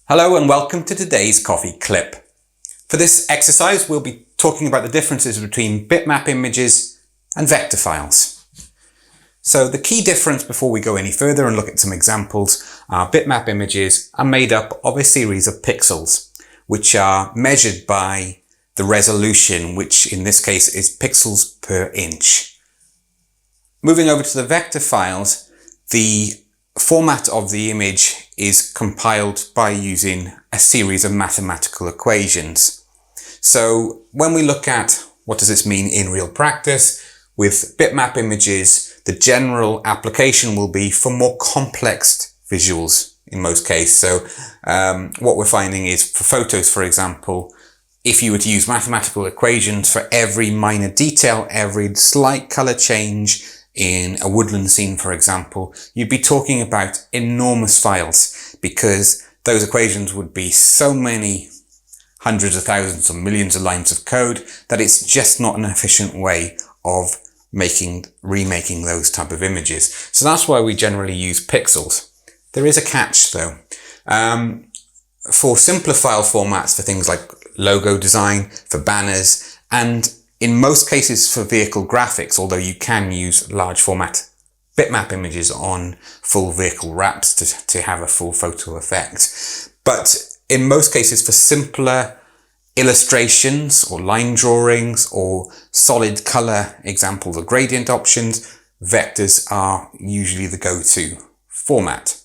Hello and welcome to today's coffee clip. For this exercise, we'll be talking about the differences between bitmap images and vector files. So the key difference before we go any further and look at some examples are bitmap images are made up of a series of pixels, which are measured by the resolution, which in this case is pixels per inch. Moving over to the vector files, the format of the image is compiled by using a series of mathematical equations. So when we look at what does this mean in real practice, with bitmap images, the general application will be for more complex visuals in most cases. So what we're finding is for photos, for example, if you were to use mathematical equations for every minor detail, every slight color change, in a woodland scene, for example, you'd be talking about enormous files because those equations would be so many hundreds of thousands or millions of lines of code that it's just not an efficient way of remaking those type of images. So that's why we generally use pixels. There is a catch though. For simpler file formats, for things like logo design, for banners, and in most cases for vehicle graphics, although you can use large format bitmap images on full vehicle wraps to have a full photo effect. But in most cases for simpler illustrations or line drawings or solid color examples or gradient options, vectors are usually the go-to format.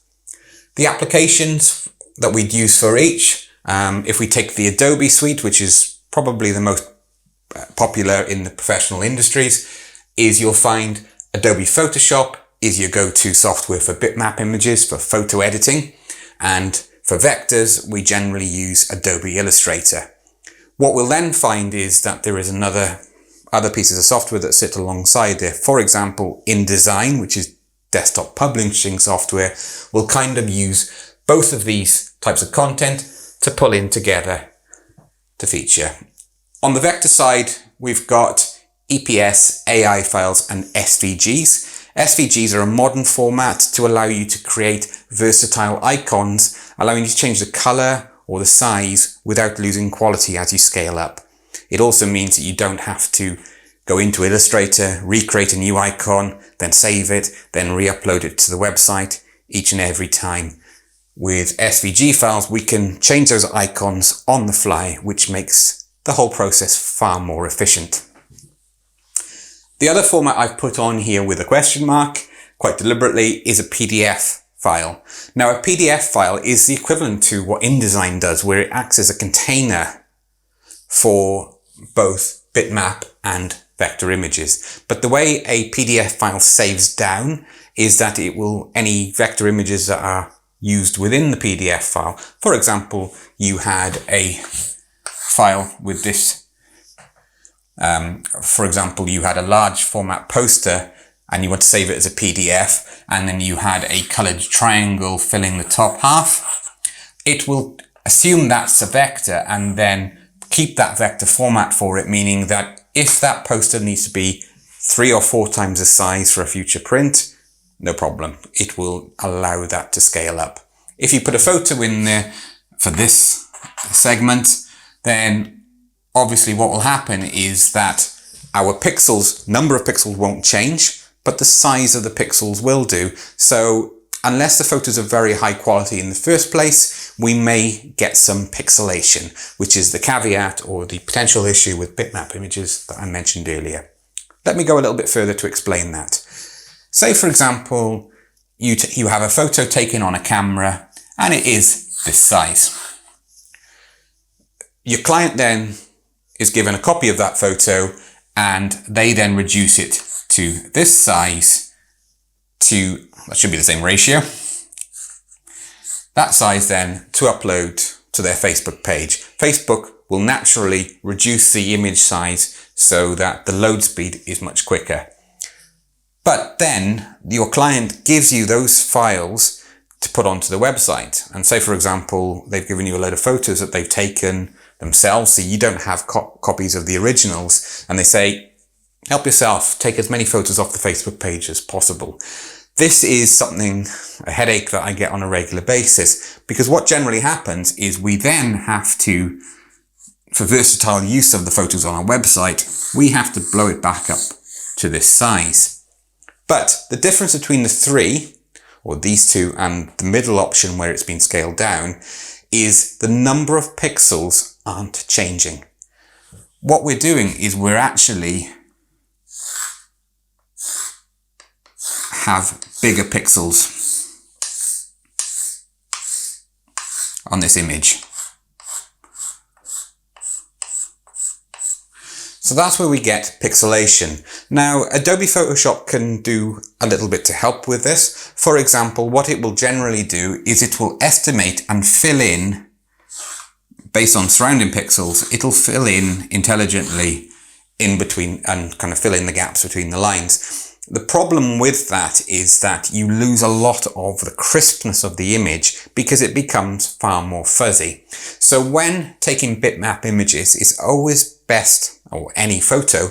The applications that we'd use for each, if we take the Adobe suite, which is probably the most popular in the professional industries, is you'll find Adobe Photoshop is your go-to software for bitmap images for photo editing, and for vectors we generally use Adobe Illustrator. What we'll then find is that there is other pieces of software that sit alongside there. For example, InDesign, which is desktop publishing software, will kind of use both of these types of content to pull in together to feature. On the vector side, we've got EPS, AI files, and SVGs. SVGs are a modern format to allow you to create versatile icons, allowing you to change the color or the size without losing quality as you scale up. It also means that you don't have to go into Illustrator, recreate a new icon, then save it, then re-upload it to the website each and every time. With SVG files, we can change those icons on the fly, which makes the whole process far more efficient. The other format I've put on here with a question mark, quite deliberately, is a PDF file. Now a PDF file is the equivalent to what InDesign does, where it acts as a container for both bitmap and vector images. But the way a PDF file saves down is that it will, any vector images that are used within the PDF file, for example, you had a file with this, for example, you had a large format poster and you want to save it as a PDF, and then you had a colored triangle filling the top half. It will assume that's a vector and then keep that vector format for it, meaning that if that poster needs to be 3 or 4 times the size for a future print, no problem. It will allow that to scale up. If you put a photo in there for this segment, then obviously what will happen is that our number of pixels won't change, but the size of the pixels will do. So unless the photos are very high quality in the first place, we may get some pixelation, which is the caveat or the potential issue with bitmap images that I mentioned earlier. Let me go a little bit further to explain that. Say, for example, you have a photo taken on a camera and it is this size. Your client then is given a copy of that photo and they then reduce it to this size that should be the same ratio. That size then to upload to their Facebook page. Facebook will naturally reduce the image size so that the load speed is much quicker. But then your client gives you those files to put onto the website. And say, for example, they've given you a load of photos that they've taken themselves, so you don't have copies of the originals, and they say, help yourself, take as many photos off the Facebook page as possible. This is a headache that I get on a regular basis, because what generally happens is we then have to, for versatile use of the photos on our website, we have to blow it back up to this size. But the difference between the three, or these two, and the middle option where it's been scaled down, is the number of pixels aren't changing. What we're doing is we're actually have bigger pixels on this image. So that's where we get pixelation. Now, Adobe Photoshop can do a little bit to help with this. For example, what it will generally do is it will estimate and fill in, based on surrounding pixels, it'll fill in intelligently in between and kind of fill in the gaps between the lines. The problem with that is that you lose a lot of the crispness of the image because it becomes far more fuzzy. So when taking bitmap images, it's always best, or any photo,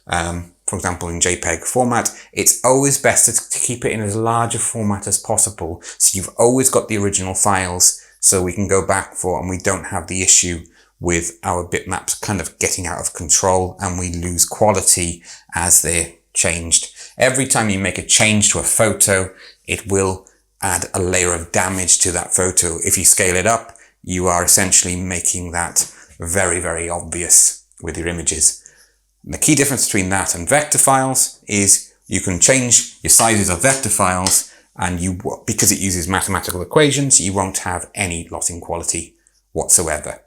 for example in JPEG format, it's always best to keep it in as large a format as possible. So you've always got the original files so we can go back for, and we don't have the issue with our bitmaps kind of getting out of control and we lose quality as they're changed. Every time you make a change to a photo, it will add a layer of damage to that photo. If you scale it up, you are essentially making that very, very obvious with your images. And the key difference between that and vector files is you can change your sizes of vector files, and because it uses mathematical equations, you won't have any loss in quality whatsoever.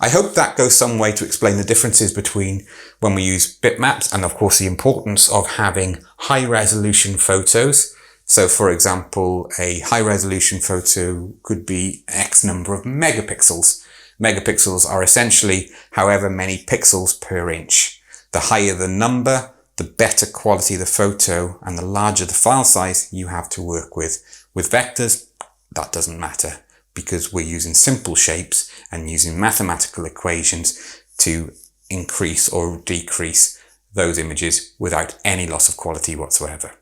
I hope that goes some way to explain the differences between when we use bitmaps, and of course the importance of having high resolution photos. So for example, a high resolution photo could be X number of megapixels. Megapixels are essentially however many pixels per inch. The higher the number, the better quality the photo and the larger the file size you have to work with. With vectors, that doesn't matter, because we're using simple shapes and using mathematical equations to increase or decrease those images without any loss of quality whatsoever.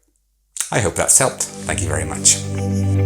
I hope that's helped. Thank you very much.